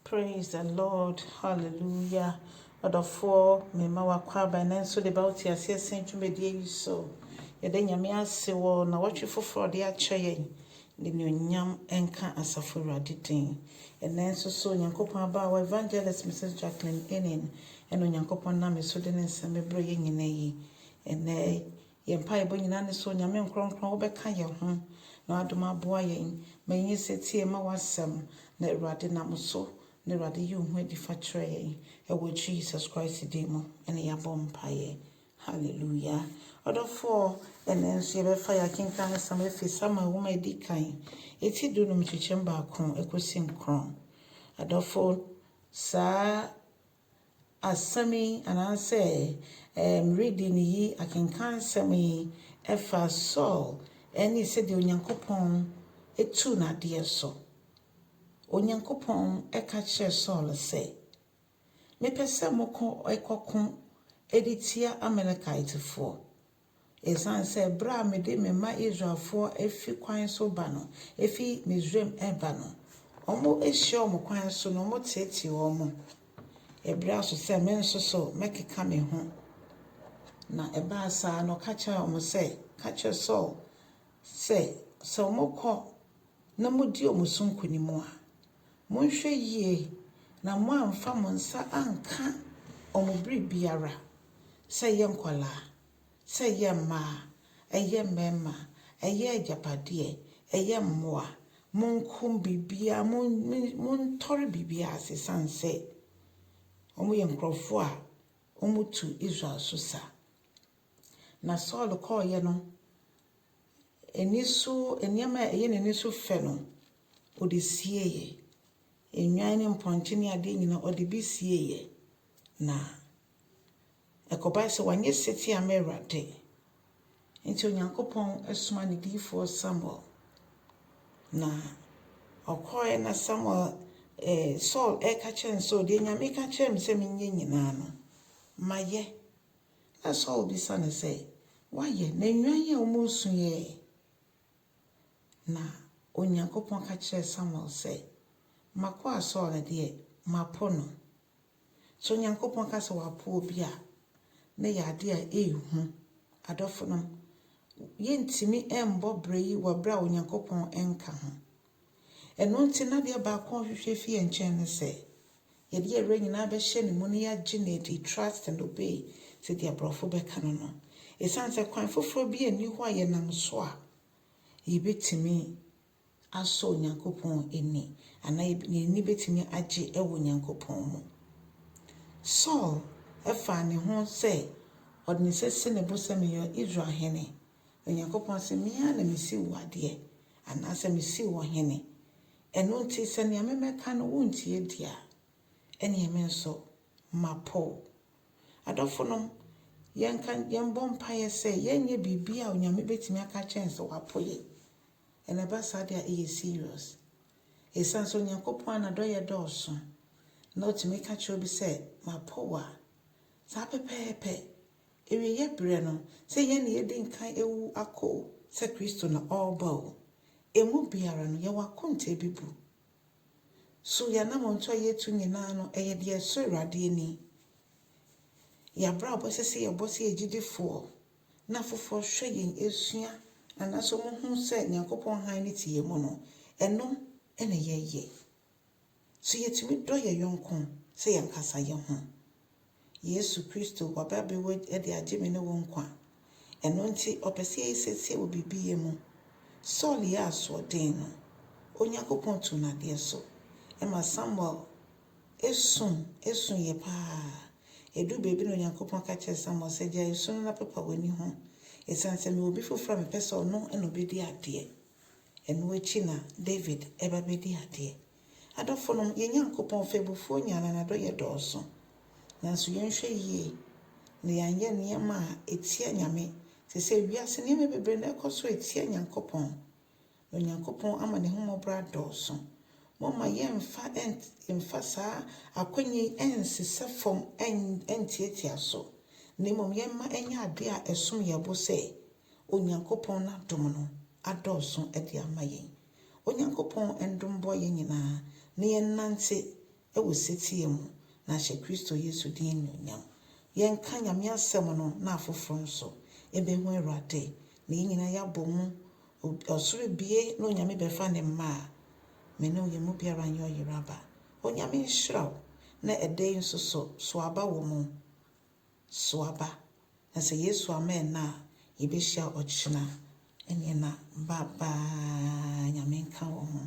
Praise the Lord. Hallelujah. Adofo mema wakwaba na nso de bauti asese dwumedie yi so. Yɛde nyame ase wo na wɔtwe foforo de akyɛ yɛn. De nyonyam enka asafo Awurade din. Ɛnɛ nso so Nyankopɔn aba wa evangelist Mrs. Jacqueline Enin. Ɛno Nyankopɔn na me so de ne nsɛm bebrɛ yɛn nyina yi. Ɛnɛ yɛn pa yɛbɔ nyina ne so nyame nkronkron wo bɛka yɛn ho. Na adom aboa yɛn. Ma yɛn setie ma wasɛm na Awurade nam so. Ne Awurade yi ho adi fa kyerɛ yɛn. Ɛwɔ Jesus Christ din mu ɛne yɛabɔ mpaeɛ. Hallelujah. Adofo ɛnɛ nso yɛbɛfa yɛakenka nsɛm efi Samuel nwoma edi kan. Eti du no mkyekyɛm baako ekosi nkron. Adofo saa asɛm yi anaasɛ reading yi akenka nsɛm yi ɛfa Saul ɛne sɛdeɛ Onyankopɔn etu n'adeɛ so. Onyankopɔn eka kyerɛ Saul sɛ mepɛ sɛ mokɔ ekɔko editia Amalekitefoɔ. Esan sɛ bra mede me ma Israelfoɔ efi kwan so ba no efi Misraim eba no ɔmo ehyia ɔmo kwan so no ɔmo tietie ɔmo ebra so sɛ me nso so mɛkeka me ho na ɛbaa saa no ka kyerɛ ɔmo sɛ ka kyerɛ Saul sɛ ɔmo kɔ na modi ɔmo so nkonimu a monhwɛ yie na mo amfa mo nsa anka ɔmo bere biara sɛ yɛ nkwalaa sɛ yɛ mmaa ɛyɛ mmarima ɛyɛ agyapadeɛ ɛyɛ mmoa monkom bibia montɔre bibia asesan sɛ ɔmo yɛ nkrɔfo a ɔmo tu Israel so sa. Na Saul kɔɔyɛ no eniso eniama ɛyɛ n'eniso fɛ no ɔde sieyɛ enwan ne mpɔnkye ne ade nyina ɔde bi sieyɛ na ɛkɔba sɛ wanyɛ seti ama Awurade nti Onyankopɔn esoma ne diifoɔ Samuel na ɔkɔɛ na Samuel Saul ɛka kyerɛ Saul de nyame ka kyerɛ me sɛ menyɛ nyinaa no mayɛ. Na Saul bisa ne sɛ wayɛ na enwan yɛ ɔmo suyɛ na Onyankopɔn ka kyerɛ Samuel sɛ makɔ a Saul deɛ mapo no. So Onyankopɔn ka sɛ wapo obi a na yɛ ade a ehu adɔfo no yɛntimi ɛmbɔ bere yi wɔ bere a Onyankopɔn ɛnka ho. Ɛno nti na deɛ baako hwehwɛ fi yɛn nkyɛn ne sɛ yɛde yɛwerɛ nyinaa bɛhyɛ ne mu ne yɛagye ne di trust and obey sɛ deɛ aborɔfo bɛka no no. Ɛsiane sɛ kwan foforɔ bi ani hɔ a yɛnam so a yɛbɛtumi asɔ Onyankopɔn ani anaa yɛni bɛtumi agye ɛwɔ Onyankopɔn mu. Saul ɛfa ne ho sɛ ɔde ne sɛsɛ ne bo sɛ meyɛ Israel hene. Onyankopɔn sɛ mea na mesi wo adeɛ anaasɛ mesi wo hene. Ɛno nti sɛ nea memɛka no wontie dia ɛne ɛme nso mapo. Adɔfo no yɛmbɔ mpaeɛ sɛ yɛnyɛ biribi a Onyame bɛtumi aka kyɛn sɛ wapo yɛ. Ɛna ba saa de a ɛyɛ serious. Ɛsiane sɛ Onyankopɔn anadɔyɛ dɔɔso na ɔtumi ka kyerɛ obi sɛ mapo wa saa pɛpɛɛpɛ ewiyɛ brɛ no sɛ yɛn ne yɛdi nkan ewu akɔ sɛ Kristo na ɔreba o. Emu biara no yɛwɔ akonta bibu. So yɛnam nto yɛtu nyinaa no ɛyɛ deɛ so Awurade ani. Yɛabra ɔbɔsɛ sɛ yɛbɔsɛ yɛgyidifoɔ na foforɔ hwɛ yɛn esua anaasɛ ɔmo hu sɛ Nyankopɔn han ne tie mu no ɛno ɛna yɛyɛ. So yɛtumi dɔ yɛ yɔnko sɛ yɛnkasa yɛn ho. Yesu Kristo wabɛbɛwɔ ɛde agye me ne wo nkwa. Ɛno nti ɔpɛ sɛ yɛsɛsɛ wɔ bibie mu. Saul yɛ asoɔden no Onyankopɔn tu n'adeɛ so. Ɛma Samuel esun yɛ paa. Edu beebi no Onyankopɔn ka kyerɛ Samuel sɛ gya esun na pepa w'ani ho. Ɛsiane sɛ me obi foforɔ a mepɛ sɛ ɔno ɛna obɛdi adeɛ. Ɛno akyi na David ɛba bɛdi adeɛ. Adɔfo no yɛn Nyankopɔn fɛbufoɔ nyana na dɔ yɛ dɔɔso. Nanso yɛnhwɛ yie na yɛanyɛ nneɛma a etia Nyame. Sɛ wiase nneɛma bebree na ɛkɔ so etia Nyankopɔn. Na Nyankopɔn ama ne ho mmɔbra dɔɔso. Mama yɛmfa saa akɔnyi ɛnsesɛ fam ɛntiatia so. Na mmom yɛmma ɛnyɛ ade a ɛsom yɛbo sɛ Onyankopɔn na dom no adɔɔso ɛde ama yɛn. Onyankopɔn ɛndom bɔ yɛn nyinaa na yɛnante ɛwɔ setie mu na hyɛ Kristo Yesu din nyam yɛnka nyame asɛm no na afoforo nso ɛbɛhu Awurade na yɛnyina yɛabɔ mu ɔsoro bie na onyame bɛfa ne mma a me ne yɛ mu biara nyɛ ɔyeraba onyame nhyira wo na ɛdɛ nso so aba wɔ mu so aba na sɛ Yesu amen na yɛbɛhyia ɔkyena ɛne na baba nyame nka wɔ ho